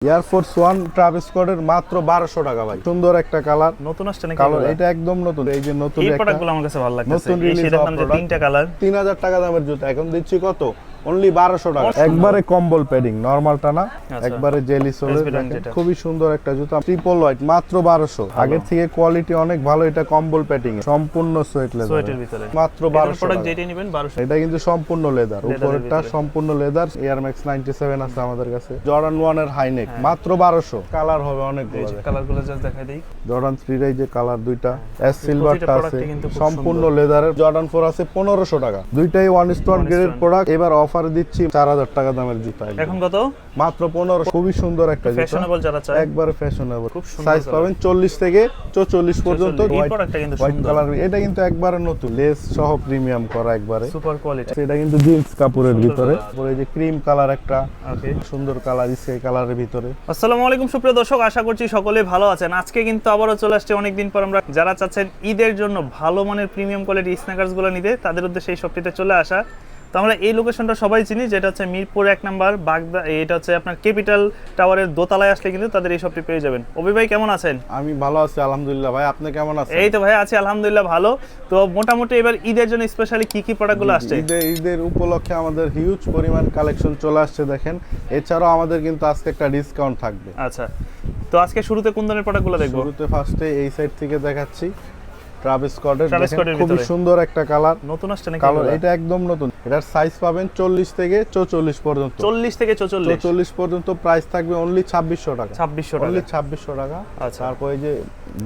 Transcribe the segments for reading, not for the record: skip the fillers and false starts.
Air force one Travis স্কটের মাত্র 1200 টাকা ভাই। সুন্দর একটা কালার, নতুন আসছে নাকি কালার এটা একদম নতুন। এই যে নতুন এই একটা প্রোডাক্টগুলো আমার কাছে ভালো লাগছে। নতুন রিলিজ সেটার দাম যে তিনটা কালার, 3000 টাকা দামের জুতা এখন দিচ্ছি কত? অনলি 1200 টাকা। একবারে কম্বল প্যাডিং, নরমালটা না, একবারে জেলি সোলের। খুবই সুন্দর একটা জুতা, ট্রিপল হোয়াইট, মাত্র 1200। আগের থেকে কোয়ালিটি অনেক ভালো। এটা কম্বল প্যাডিং, সম্পূর্ণ সোয়েট লেদার, সোয়েটের ভিতরে মাত্র 1200 প্রোডাক্ট টাকা। যেটা নেবেন 1200। এটা কিন্তু সম্পূর্ণ লেদার, উপরেরটা সম্পূর্ণ লেদার। এয়ার ম্যাক্স 97 আছে আমাদের কাছে। জর্ডান 1 এর হাই নেক, মাত্র 1200। কালার হবে অনেকগুলো, কালারগুলো জাস্ট দেখাই দেই। জর্ডান 3 এর যে কালার দুইটা, এস সিলভারটা আছে সম্পূর্ণ লেদারের। জর্ডান 4 আছে 1500 টাকা। দুইটাই ওয়ান স্টোন গ্রেডের প্রোডাক্ট। এবার অফারে দিচ্ছি 4000 টাকা দামের জুতা। এখন কত? মাত্র 1500। খুবই সুন্দর একটা জুতা, ফ্যাশনেবল যারা চায় একবারে ফ্যাশনেবল। খুব সুন্দর সাইজ পাবেন 40 থেকে 44 পর্যন্ত। এই প্রোডাক্টটা কিন্তু হোয়াইট সুন্দর, কালার, এটা কিন্তু একবারে নতুন, লেস সহ প্রিমিয়াম করা, একবারে সুপার কোয়ালিটি। এটা কিন্তু জিন্স কাপড়ের ভিতরে। পরে যে ক্রিম কালার একটা ওকে, সুন্দর কালার, স্কাই কালারের ভিতরে। আসসালামু আলাইকুম সুপ্রিয় দর্শক, আশা করছি সকলে ভালো আছেন। আজকে কিন্তু আবারও চলে আসছে অনেকদিন পর। আমরা যারা চাচ্ছেন ঈদের জন্য ভালো মানের প্রিমিয়াম কোয়ালিটি স্ন্যাকার্স গুলো নিতে, তাদের উদ্দেশ্যে এই শপটিতে চলে আসা। তো আমরা এই লোকেশনটা সবাই চিনি, যেটা হচ্ছে মিরপুর 1 নাম্বার বাগদা। এটা হচ্ছে আপনার ক্যাপিটাল টাওয়ারের দোতলায় আসলে কিন্তু তাদের এই শপটি পেয়ে যাবেন। অভি ভাই কেমন আছেন? আমি ভালো আছি আলহামদুলিল্লাহ। ভাই আপনি কেমন আছেন? এই তো ভাই আছি আলহামদুলিল্লাহ ভালো। তো মোটামুটি এবার ঈদের জন্য স্পেশালি কি কি প্রোডাক্টগুলো আসছে? ঈদের উপলক্ষে আমাদের হিউজ পরিমাণ কালেকশন চলে আসছে দেখেন। এছাড়াও আমাদের কিন্তু আজকে একটা ডিসকাউন্ট থাকবে। আচ্ছা, তো আজকে শুরুতে কোন ধরনের প্রোডাক্টগুলো দেখবো? শুরুতে ফার্স্টে এই সাইড থেকে দেখাচ্ছি ট্রাভিস স্কটের। ট্রাভিস স্কটের খুবই ভিতরে সুন্দর একটা কালার, নতুন আসছে নাকি? কালার এটা একদম নতুন। এটার সাইজ পাবেন 40 থেকে 44 পর্যন্ত। 40 থেকে 44 পর্যন্ত। প্রাইস থাকবে অনলি 2600 টাকা। 2600 টাকা, অনলি 2600 টাকা। আচ্ছা, তারপর এই যে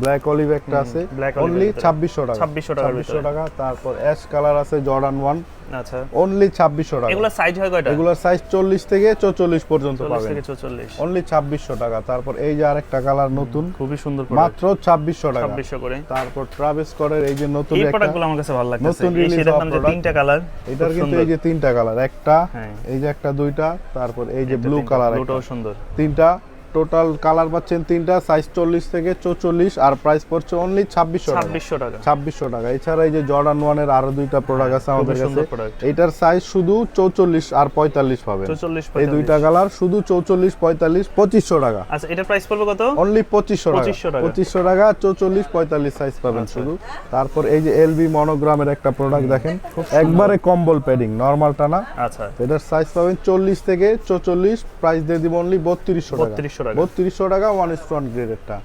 ব্ল্যাক অলিভ একটা আছে, অনলি 2600 টাকা। 2600 টাকা। তারপর অ্যাশ কালার আছে জর্ডান 1, আচ্ছা, অনলি 2600 টাকা। এগুলা সাইজ হয় কয়টা? এগুলোর সাইজ 40 থেকে 44 পর্যন্ত 40 পাবেন, থেকে 44, অনলি 2600 টাকা। তারপর এই যে আরেকটা কালার নতুন, খুবই সুন্দর মাত্র 2600 টাকা। 2600 করে। তারপর ট্রাভিস স্কটের এই যে নতুন এই একটা প্রোডাক্টগুলো আমার কাছে ভালো লাগছে। নতুন রিলিজ সেটার দাম যে তিনটা কালার, এটার কিন্তু এই যে তিনটা কালার, একটা হ্যাঁ, এই যে একটা দুইটা, তারপর এই যে ব্লু কালার, ব্লুটাও সুন্দর। তিনটা টোটাল কালার পাচ্ছেন তিনটা, সাইজ 40 থেকে 44 আর প্রাইস পড়ছে অনলি 2600 টাকা। 2600 টাকা, 2600 টাকা। এছাড়া এই যে জর্ডান 1 এর আরো দুইটা প্রোডাক্ট আছে আমাদের কাছে। প্রোডাক্ট এটার সাইজ শুধু 44 আর 45 পাবেন। 44 এই দুইটা কালার শুধু 44 45 2500 টাকা। আচ্ছা, এটা প্রাইস পড়বে কত? অনলি 2500 টাকা। 2500 টাকা 44 45 সাইজ পাবেন শুধু। তারপর এই যে এলবি মনোগ্রামের একটা প্রোডাক্ট দেখেন, একবারে কম্বল প্যাডিং, নরমালটা না। আচ্ছা, এটার সাইজ পাবেন 40 থেকে 44, প্রাইস দিয়ে দিব অনলি 3200 টাকা। 3200 টাকা ওয়ান স্টোন গ্রেডেরটা।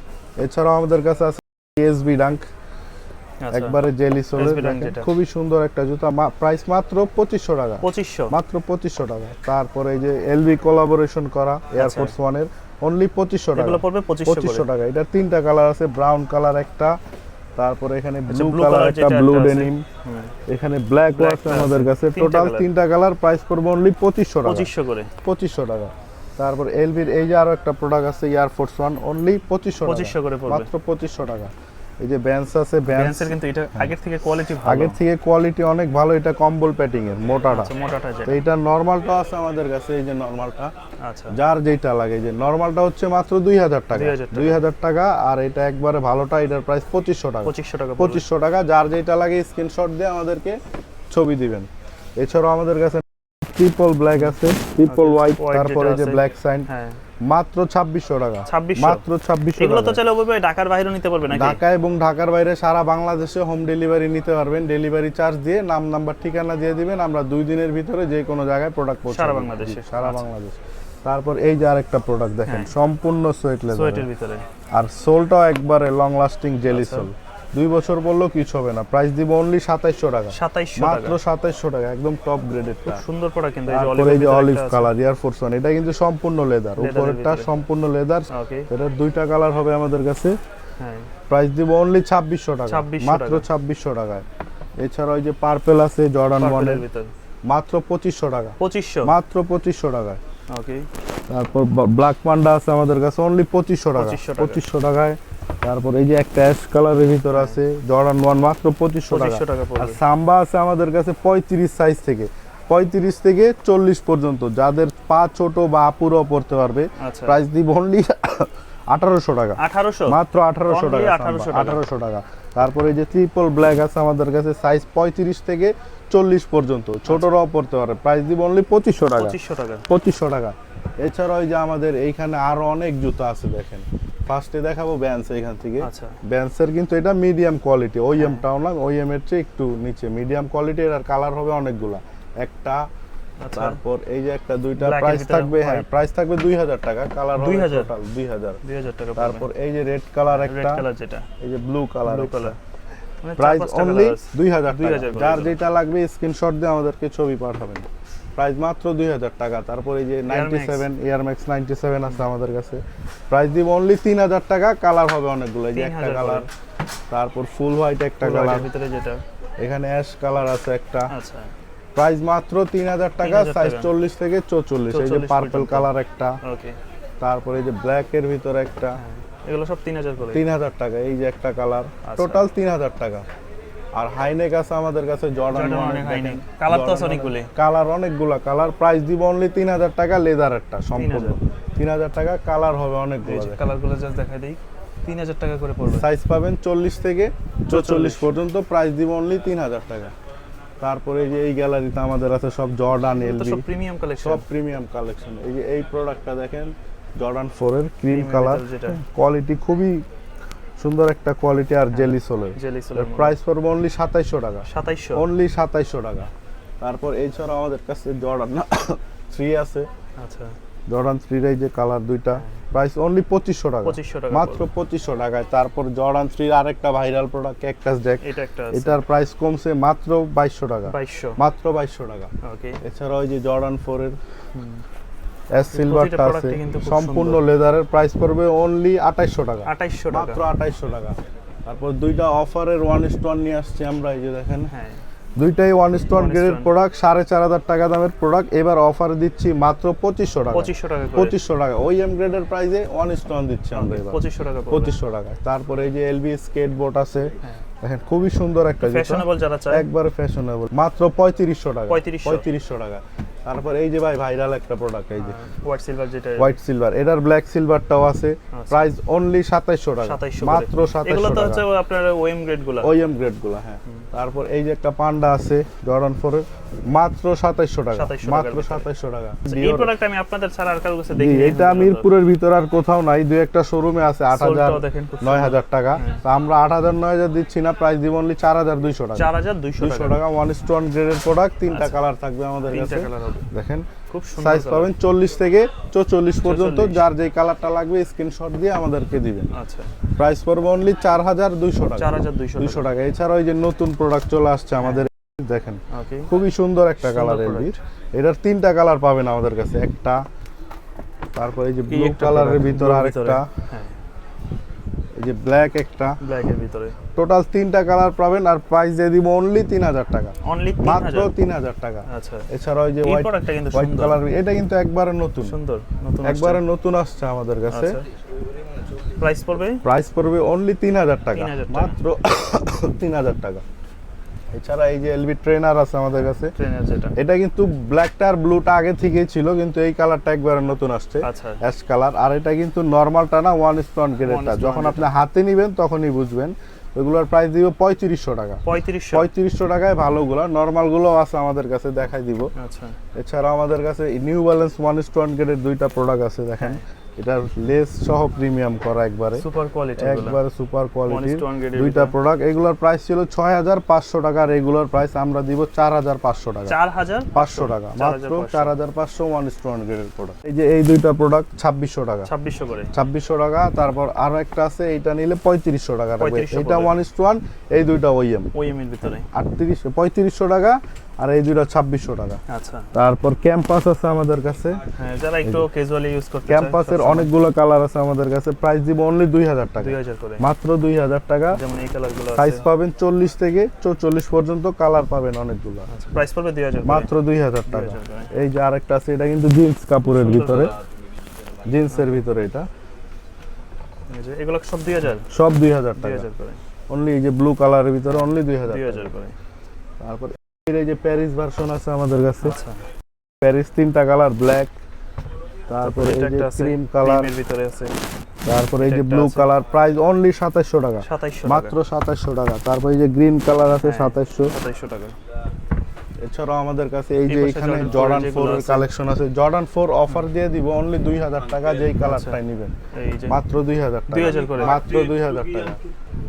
এছাড়াও আমাদের কাছে আছে এসবি ডাঙ্ক, একবারে জেলি সোলের। খুবই সুন্দর একটা জুতা, প্রাইস মাত্র 2500 টাকা। 2500, মাত্র 2500 টাকা। তারপর এই যে এলবি কোলাবোরেশন করা এয়ারফোর্স 1 এর, অনলি 2500 টাকা। এগুলো পড়বে 2500 টাকা। এটার তিনটা কালার আছে, ব্রাউন কালার একটা, তারপর এখানে ব্লু কালার একটা, ব্লু ডেনিম, এখানে ব্ল্যাক আছে আমাদের কাছে। টোটাল তিনটা কালার, প্রাইস পড়বে অনলি 2500 টাকা। 2500 করে, 2500 টাকা। তারপর এলবির এই যে আরো একটা প্রোডাক্ট আছে এয়ারফোর্স 1, অনলি 2500 করে পড়বে, মাত্র 2500 টাকা। এই যে ব্যান্স আছে, ব্যান্সের কিন্তু এটা আগের থেকে কোয়ালিটি ভালো, আগের থেকে কোয়ালিটি অনেক ভালো। এটা কম্বল প্যাডিং এর, মোটাটা। আচ্ছা, মোটাটা যেটা। তো এটা নরমালটা আছে আমাদের কাছে, এই যে নরমালটা। আচ্ছা, যার যেটা লাগে, যে নরমালটা হচ্ছে মাত্র 2000 টাকা। 2000 টাকা। আর এটা একবারে ভালোটা, এটার প্রাইস 2500 টাকা। 2500 টাকা। যার যেটা লাগে স্ক্রিনশট দিয়ে আমাদেরকে ছবি দিবেন। এছাড়াও আমাদের কাছে ট্রিপল ব্ল্যাক আছে, ট্রিপল হোয়াইট, তারপরে যে ব্ল্যাক সাইন, মাত্র 2600 টাকা। মাত্র 2600 টাকা। এগুলো তো চলে ওভাবে ঢাকার বাইরেও নিতে পারবে নাকি? ঢাকা এবং ঢাকার বাইরে সারা বাংলাদেশে হোম ডেলিভারি নিতে পারবেন। ডেলিভারি চার্জ দিয়ে নাম নাম্বার ঠিকানা দিয়ে দিবেন, আমরা 2 দিনের ভিতরে যে কোনো জায়গায় প্রোডাক্ট পৌঁছে সারা বাংলাদেশে। সারা বাংলাদেশ। তারপর এই যে আরেকটা প্রোডাক্ট দেখেন, সম্পূর্ণ সোয়েট লেদার, সোয়েটের ভিতরে। আর সোলটাও একবারে লং লাস্টিং জেলি সোল। 2 বছর পরলেও কিছু হবে না। প্রাইস দিব অনলি 2700 টাকা। 2700 মাত্র 2700 টাকা, একদম টপ গ্রেডেরটা। সুন্দর প্রোডাক্ট কিন্তু এই যে অলিভ কালার এয়ারফোর্স 1, এটা কিন্তু সম্পূর্ণ লেদার, উপরেরটা সম্পূর্ণ লেদার। এটার দুইটা কালার হবে আমাদের কাছে। হ্যাঁ, প্রাইস দিব অনলি 2600 টাকা, মাত্র 2600 টাকায়। এছাড়া ওই যে পার্পল আছে জর্ডান 1 এর, মাত্র 2500 টাকা। 2500, মাত্র 2500 টাকায়। ওকে। তারপর ব্ল্যাক পান্ডা আছে আমাদের কাছে, অনলি 2500 টাকা। 2500 টাকায়। তারপর এই যে একটা অ্যাশ কালারের ভিতর আছে জর্ডান 1, মাত্র 2500 টাকা। আর সাম্বা আছে আমাদের কাছে 35 সাইজ থেকে, 35 থেকে 40 পর্যন্ত। যাদের পা ছোট বা আপুরাও পড়তে পারবে, প্রাইস দিব অনলি 1800 টাকা। 1800, মাত্র 1800 টাকা। 1800 টাকা। তারপর এই যে ট্রিপল ব্ল্যাক আছে আমাদের কাছে, সাইজ 35 থেকে 40 পর্যন্ত, ছোটরাও পড়তে পারে। প্রাইস দিব অনলি 2500 টাকা। 2500 টাকা। এছাড়া ওই যে আমাদের এইখানে আরো অনেক জুতা আছে দেখেন। ফার্স্টে দেখাবো ব্যান্স এইখান থেকে। আচ্ছা ব্যান্সের কিন্তু এটা মিডিয়াম কোয়ালিটি, ওইএম টাও না, ওইএম এর চেয়ে একটু নিচে মিডিয়াম কোয়ালিটির, আর কালার হবে অনেকগুলা। একটা তারপর এই যে একটা দুইটা প্রাইস থাকবে, হ্যাঁ প্রাইস থাকবে 2000 টাকা, কালার হবে টোটাল 2000 টাকা। তারপর এই যে রেড কালার একটা, যেটা এই যে ব্লু কালার, মানে প্রাইস অনলি 2000 টাকা। যার যেটা লাগবে স্ক্রিনশট দিয়ে আমাদেরকে ছবি পাঠাবেন, প্রাইস মাত্র 2000 টাকা। তারপর এই যে 97 এয়ার ম্যাক্স 97 আছে আমাদের কাছে, প্রাইস দিব অনলি 3000 টাকা, কালার হবে অনেকগুলো, এই যে একটা কালার, তারপর ফুল হোয়াইট একটা কালার, ভিতরে যেটা এখানে অ্যাশ কালার আছে একটা। আচ্ছা প্রাইস মাত্র 3000 টাকা, সাইজ 40 থেকে 44। এই যে পার্পল কালার একটা, ওকে। তারপর এই যে ব্ল্যাক এর ভিতরে একটা, এগুলো সব 3000 করে, 3000 টাকা। এই যে একটা কালার, টোটাল 3000 টাকা। আর হাইনেক আছে আমাদের কাছে, জর্ডান হাইনেক, কালার তো আছে অনেকগুলো, কালার অনেকগুলা কালার, প্রাইস দিব অনলি 3000 টাকা, লেদার একটা সম্পূর্ণ 3000 টাকা, কালার হবে অনেকগুলো। কালারগুলো জাস্ট দেখাই দেই, 3000 টাকা করে পড়বে। সাইজ পাবেন 40 থেকে 44 পর্যন্ত, প্রাইস দিব অনলি 3000 টাকা। তারপরে এই যে এই গ্যালারিতে আমাদের আছে সব জর্ডান এলবি, সব প্রিমিয়াম কালেকশন, সব প্রিমিয়াম কালেকশন। এই যে এই প্রোডাক্টটা দেখেন, জর্ডান 4 এর ক্রিম কালার, কোয়ালিটি খুবই সুন্দর একটা কোয়ালিটি, আর জেলি সোলের। প্রাইস পড়বে অনলি 2700 টাকা, 2700 অনলি 2700 টাকা। তারপর এছাড়া আমাদের কাছে জর্ডান 3 আছে। আচ্ছা জর্ডান 3 এর এই যে কালার দুইটা, প্রাইস অনলি 2500 টাকা, 2500 টাকা মাত্র 2500 টাকায়। তারপর জর্ডান 3 এর আরেকটা ভাইরাল প্রোডাক্ট ক্যাকটাস জ্যাক, এটা একটা আছে, এটার প্রাইস কমছে মাত্র 2200 টাকা, 2200 মাত্র 2200 টাকা। ওকে। এছাড়া ওই যে জর্ডান 4 এর এস সিলভারটা আছে, সম্পূর্ণ লেদারের, প্রাইস পড়বে অনলি 2800 টাকা, 2800 টাকা, মাত্র 2800 টাকা। তারপর দুইটা অফারের 1:1 নিয়ে আসছি আমরা, এই যে দেখেন, হ্যাঁ দুইটাই 1:1 গ্রেডের প্রোডাক্ট, 4500 টাকা দামের প্রোডাক্ট, এবার অফার দিচ্ছি মাত্র 2500 টাকা, 2500 টাকা করে, 2500 টাকা। ওইএম গ্রেডের প্রাইসে 1:1 দিচ্ছি আমরা এবার 2500 টাকা, 2500 টাকা। তারপরে এই যে এলবি স্কেটবোর্ড আছে, দেখেন খুবই সুন্দর একটা জুতা, ফ্যাশনেবল যারা চায়, একবারে ফ্যাশনেবল, মাত্র 3500 টাকা, 3500 টাকা। তারপর এই যে ভাই ভাইরাল একটা প্রোডাক্ট, এই যে হোয়াইট সিলভার, যেটা হোয়াইট সিলভার, এটার ব্ল্যাক সিলভারটাও আছে, প্রাইস অনলি 2700 টাকা, 2700 মাত্র 2700 এগুলো তো টাকা। হচ্ছে আপনার ওএম গ্রেড গুলো, ওএম গ্রেড গুলো, হ্যাঁ। তারপর এই যে একটা পান্ডা আছে জর্ডান 4 এর, মাত্র 2700 টাকা, মাত্র 2700 টাকা। এই প্রোডাক্ট আমি আপনাদের ছাড়া আর কারো কাছে দেখিনি, এটা মিরপুরের ভিতর আর কোথাও নাই, দুই একটা শোরুমে আছে 8000 9000 টাকা। তো আমরা 8000 9000 দিচ্ছি না, প্রাইস দিব অনলি 4200 টাকা, 4200 টাকা। 1:1 গ্রেডের প্রোডাক্ট, তিনটা কালার থাকবে আমাদের কাছে, দেখেন খুব সুন্দর। সাইজ পাবেন 40 থেকে 44 পর্যন্ত, যার যেই কালারটা লাগবে স্ক্রিনশট দিয়ে আমাদেরকে দিবেন। আচ্ছা প্রাইস পড়বে অনলি 4200 টাকা, 4200 টাকা। এছাড়া ওই যে নতুন প্রোডাক্ট চলে আসছে আমাদের, দেখেন খুবই সুন্দর একটা কালার এলবির, এটার তিনটা কালার পাবেন আমাদের কাছে, একটা, তারপর এই যে ব্লু কালারের ভিতর আরেকটা, এই যে ব্ল্যাক একটা, ব্ল্যাকের ভিতরে, টোটাল তিনটা কালার পাবেন। আর প্রাইস দিয়ে দিব অনলি 3000 টাকা, অনলি মাত্র 3000 টাকা। আচ্ছা এছাড়া ওই যে হোয়াইট কালার, এটা কিন্তু একবারে নতুন, সুন্দর একবারে নতুন আসছে আমাদের কাছে। প্রাইস পড়বে অনলি 3000 টাকা, মাত্র 3000 টাকা। এছাড়া এই যে এলবি ট্রেনার আছে আমাদের কাছে, ট্রেনার যেটা, এটা কিন্তু ব্ল্যাকটা আর ব্লুটা আগে থেকেই ছিল, কিন্তু এই কালারটা একবারে নতুন আসছে, আচ্ছা অ্যাশ কালার। আর এটা কিন্তু নরমালটা না, 1:1 গ্রেডটা, যখন আপনি হাতে নিবেন তখনই বুঝবেন। ওগুলোর প্রাইস দিব 3500 টাকা, 3500 টাকায় ভালোগুলো, নরমালগুলো আছে আমাদের কাছে, দেখাই দিব। আচ্ছা এছাড়া আমাদের কাছে নিউ ব্যালেন্স 1:1 গ্রেডের দুইটা প্রোডাক্ট আছে, দেখেন এটার লেস সহ প্রিমিয়াম করা, একবারে সুপার কোয়ালিটি, একবারে সুপার কোয়ালিটি দুইটা প্রোডাক্ট। এগুলোর প্রাইস ছিল 6500 টাকা, আর রেগুলার প্রাইস আমরা দিব 4500 টাকা, 4500 টাকা, মাত্র 4500 1:1 গ্রেডের প্রোডাক্ট। এই যে এই দুইটা প্রোডাক্ট 2600 টাকা, 2600 করে, 2600 টাকা। তারপর আরো একটা আছে, এইটা নিলে 3500 টাকা রাখবে, এটা 1:1, এই দুইটা ওইএম এর ভিতরে 3500 টাকা, আর এই দুইটা 2600 টাকা। আচ্ছা তারপর ক্যাম্পাস আছে আমাদের কাছে, হ্যাঁ যারা একটু ক্যাজুয়ালি ইউজ করতে চায়, ক্যাম্পাসের অনেকগুলো কালার আছে আমাদের কাছে, প্রাইস দিব অনলি 2000 টাকা, 2000 করে, মাত্র 2000 টাকা। যেমন এই কালারগুলো আছে, সাইজ পাবেন 40 থেকে 44 পর্যন্ত, কালার পাবেন অনেকগুলো। আচ্ছা প্রাইস পড়বে 2000, মাত্র 2000 টাকা। এই যে আরেকটা আছে, এটা কিন্তু জিন্স কাপড়ের ভিতরে, জিন্সের ভিতরে, এটা এগুলো সব 2000, সব 2000 টাকা করে, অনলি। এই যে ব্লু কালারের ভিতরে অনলি 2000 করে। তারপর এই যে প্যারিস ভার্সন আছে আমাদের কাছে, আচ্ছা প্যারিস তিনটা কালার, ব্ল্যাক, তারপরে এই যে ক্রিম কালার এর ভিতরে আছে, তারপরে এই যে ব্লু কালার, প্রাইস অনলি 2700 টাকা, 2700 মাত্র 2700 টাকা। তারপর এই যে গ্রিন কালার আছে 2700 টাকা। এছাড়াও আমাদের কাছে এই যে এখানে জর্ডান 4 এর কালেকশন আছে। জর্ডান 4 অফার দিয়ে দিব অনলি 2000 টাকা, যেই কালারটাই নেবেন মাত্র 2000 টাকা, মাত্র 2000 টাকা।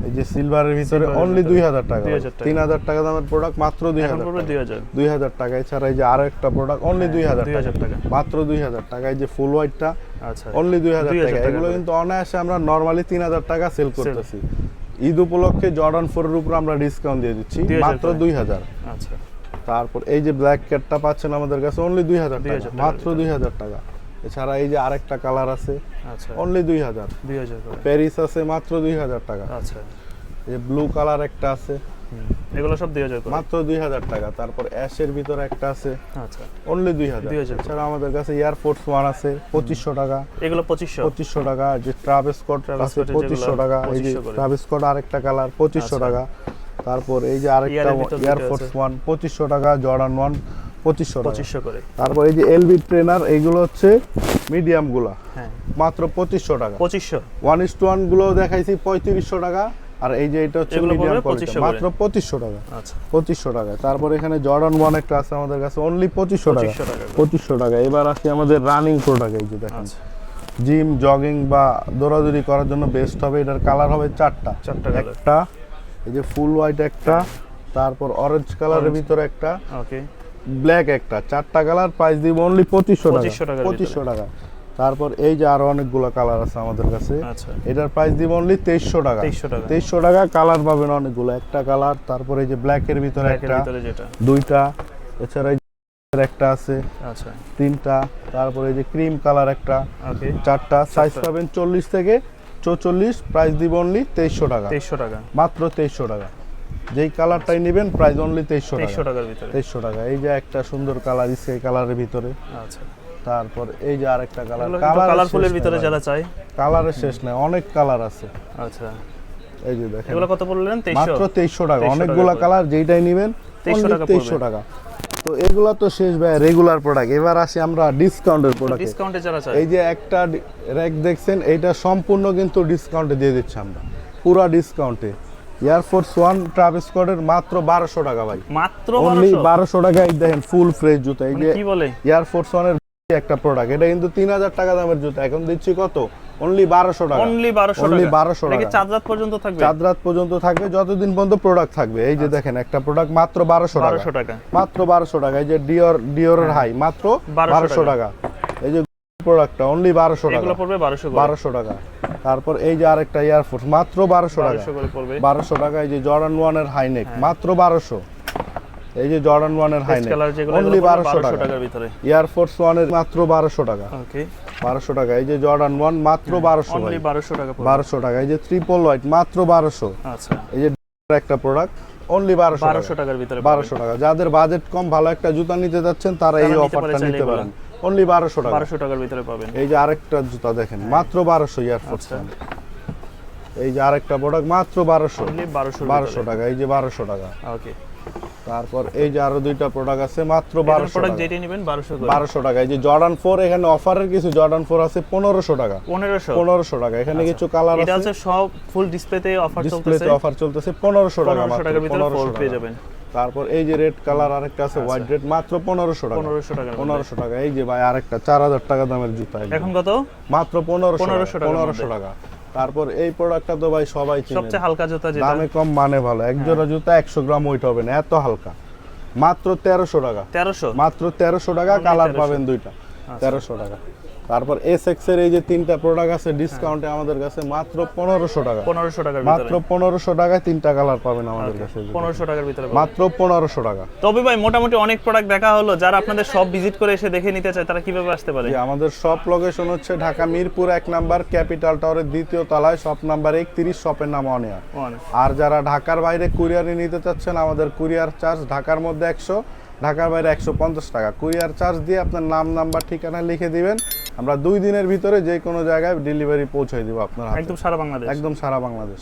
এই যে সিলভারের ভিতরে অনলি 2000 টাকা, 3000 টাকা দামের প্রোডাক্ট মাত্র 2000 টাকা। এছাড়া এই যে আরো একটা প্রোডাক্ট অনলি 2000 টাকা, মাত্র 2000 টাকা। এই যে ফুল হোয়াইটটা অনলি 2000 টাকা। এগুলো কিন্তু অনায়াসে আমরা নরমালি 3000 টাকা সেল করতেছি। ঈদ উপলক্ষে জর্ডান 4 এর উপর আমরা ডিসকাউন্ট দিয়ে দিচ্ছি মাত্র 2000। আচ্ছা, তারপর এই যে ব্ল্যাক ক্যাটটা পাচ্ছেন আমাদের কাছে অনলি 2000 টাকা, মাত্র 2000 টাকা। এছাড়া এই যে আরেকটা কালার আছে অনলি 2000 প্যারিস আছে মাত্র 2000 টাকা। আচ্ছা, এই ব্লু কালার একটা আছে, এগুলো সব 2000 মাত্র 2000 টাকা। তারপর অ্যাশের ভিতরে একটা আছে আচ্ছা অনলি 2000। এছাড়া আমাদের কাছে এয়ার ফোর্স 1 আছে 2500 টাকা, এগুলো 2500 টাকা। যে ট্রাভেস স্কট আছে 2500 টাকা। এই যে ট্রাভেস স্কট আরেকটা কালার 2500 টাকা। তারপর এই যে আরেকটা এয়ার ফোর্স 1 2500 টাকা, জর্ডান 1 2500 করে। তারপর এই যে এলবি ট্রেনার, এইগুলো হচ্ছে মিডিয়াম গুলা, মাত্র 2500 টাকা। 1:1 গুলো দেখাইছি 3500 টাকা, আর এই যে এটা হচ্ছে মিডিয়াম কোয়ালিটি মাত্র 2500 টাকা। আচ্ছা, 2500 টাকা। তারপর এখানে জর্ডান 1 একটা আছে আমাদের কাছে অনলি 2500 টাকা, 2500 টাকা। এবার আসি আমাদের রানিং প্রোডাক্ট। এই যে দেখেন জিম জগিং বা দৌড়াদৌড়ি করার জন্য বেস্ট হবে। এটার কালার হবে চারটা। একটা এই যে ফুল হোয়াইট একটা, তারপর অরেঞ্জ কালারের ভিতরে একটা, ওকে, ব্ল্যাক একটা, চারটা কালার। প্রাইস দিব অনলি 2500 টাকা। তারপর এই যে আরো অনেকগুলো কালার আছে আমাদের কাছে। আচ্ছা, এটার প্রাইস দিব অনলি 2300 টাকা। 2300 টাকা। কালার পাবেন অনেকগুলো, একটা কালার। তারপর এই যে ব্ল্যাক এর ভিতরে একটা, দুইটা। এছাড়া একটা আছে, আচ্ছা, তিনটা। তারপর এই যে ক্রিম কালার একটা, ওকে, চারটা। সাইজ পাবেন 40 থেকে 44। প্রাইস দিব অনলি 2300 টাকা, মাত্র 2300 টাকা। যেই কালারটাই নেবেন প্রাইস অনলি 2300 টাকার ভিতরে, 2300 টাকা। এই যে একটা সুন্দর কালার স্কাই কালারের ভিতরে। আচ্ছা, তারপর এই যে আরেকটা কালার, কালারফুলের ভিতরে যারা চায়, কালারের শেষ নাই, অনেক কালার আছে। আচ্ছা, এই যে দেখেন এগুলো কত বললেন? মাত্র 2300 টাকা। অনেকগুলো কালার, যেইটাই নেবেন 2300 টাকা। তো এগুলা তো শেষ ভাই রেগুলার প্রোডাক্ট। এবার আসি আমরা ডিসকাউন্টের প্রোডাক্ট। ডিসকাউন্টে যারা চায়, এই যে একটা র‍্যাক দেখছেন, এইটা সম্পূর্ণ কিন্তু ডিসকাউন্টে দিয়ে দিচ্ছি আমরা, পুরো ডিসকাউন্টে। এয়ার ফোর্স 1 ট্রাভিস স্কটের মাত্র 1200 টাকা ভাই, মাত্র 1200 টাকা। এই দেখেন ফুল ফ্রেশ জুতা। এই যে কি বলে এয়ার ফোর্স 1 এর একটা প্রোডাক্ট, এটা কিন্তু 3000 টাকা দামের জুতা, এখন দিচ্ছি কত? অনলি 1200 টাকা, অনলি 1200 টাকা। চাঁদ রাত পর্যন্ত থাকবে, চাঁদ রাত পর্যন্ত থাকবে, যতদিন পর্যন্ত প্রোডাক্ট থাকবে। এই যে দেখেন একটা প্রোডাক্ট মাত্র 1200 টাকা, মাত্র 1200 টাকা। এই যে ডিওরের হাই মাত্র 1200 টাকা। এই যে প্রোডাক্টটা অনলি 1200 টাকা, এগুলো পড়বে 1200 টাকা। তারপর এই যে আরেকটা এয়ার ফোর্স মাত্র 1200 টাকা, 1200 টাকা। এই যে জর্ডান 1 এর হাই নেক মাত্র 1200। এই যে জর্ডান 1 এর হাই নেক অনলি 1200 টাকার ভিতরে। এয়ার ফোর্স 1 এর মাত্র 1200 টাকা, ওকে, 1200 টাকা। এই যে জর্ডান 1 মাত্র 1200, অনলি 1200 টাকা, 1200 টাকা। এই যে ট্রিপল হোয়াইট মাত্র 1200। আচ্ছা, এই যে একটা প্রোডাক্ট অনলি 1200 টাকার ভিতরে, 1200 টাকা। যাদের বাজেট কম, ভালো একটা জুতা নিতে যাচ্ছেন, তারা এই অফারটা নিতে পারেন, অনলি 1200 টাকা, 1200 টাকার ভিতরে পাবেন। এই যে আরেকটা জুতা দেখেন মাত্র 1200 এয়ার ফোর্স। এই যে আরেকটা প্রোডাক্ট মাত্র 1200, অনলি 1200 টাকা। এই যে 1200 টাকা, ওকে। তারপর এই যে আরো দুইটা প্রোডাক্ট আছে মাত্র 1200 টাকা, যেটাই নেবেন 1200 টাকা। এই যে জর্ডান 4, এখানে অফারের কিছু জর্ডান 4 আছে 1500 টাকা, 1500 টাকা। এখানে কিছু কালার আছে, এটা আছে সব ফুল ডিসপ্লেতে অফার চলতেছে, ডিসপ্লেতে অফার চলতেছে 1500 টাকা, 1500 টাকার ভিতরে ফোর পেয়ে যাবেন। তারপর এই যে রেড কালার আরেকটা আছে, হোয়াইট রেড মাত্র 1500 টাকা, 1500 টাকা। এই যে ভাই আরেকটা 4000 টাকা দামের জুতা, এখন কত? মাত্র 1500 টাকা। তারপর এই প্রোডাক্টটা তো ভাই সবাই চিনে, সবচেয়ে হালকা জুতা, যেটা দামে কম মানে ভালো। এক জোড়া জুতা 100 গ্রাম ওয়েট হবে না, এত হালকা, মাত্র 1300 টাকা, 1300, মাত্র 1300 টাকা। কালার পাবেন দুইটা, 1300 টাকা। তারপর এসএক্স এর এই যে তিনটা প্রোডাক্ট আছে ডিসকাউন্টে আমাদের কাছে মাত্র 1500 টাকা, 1500 টাকার ভিতরে, মাত্র 1500 টাকায় তিনটা কালার পাবেন আমাদের কাছে, 1500 টাকার ভিতরে, মাত্র 1500 টাকা। তবে ভাই মোটামুটি অনেক প্রোডাক্ট দেখা হলো, যারা আপনাদের সব ভিজিট করে এসে দেখে নিতে চায় তারা কিভাবে আসতে পারে? আমাদের শপ লোকেশন হচ্ছে ঢাকা মিরপুর 1 নাম্বার ক্যাপিটাল টাওয়ারের দ্বিতীয় তলায়, শপ নাম্বার 31, শপের নাম অনিয়া। আর যারা ঢাকার বাইরে কুরিয়ারে নিতে চাচ্ছেন, আমাদের কুরিয়ার চার্জ ঢাকার মধ্যে 100, ঢাকার বাইরে 150 টাকা। কুরিয়ার চার্জ দিয়ে আপনার নাম, নাম্বার, ঠিকানা লিখে দিবেন, আমরা 2 দিনের ভিতরে যে কোনো জায়গায় ডেলিভারি পৌঁছে দিব আপনার হাতে, একদম সারা বাংলাদেশ, একদম সারা বাংলাদেশ।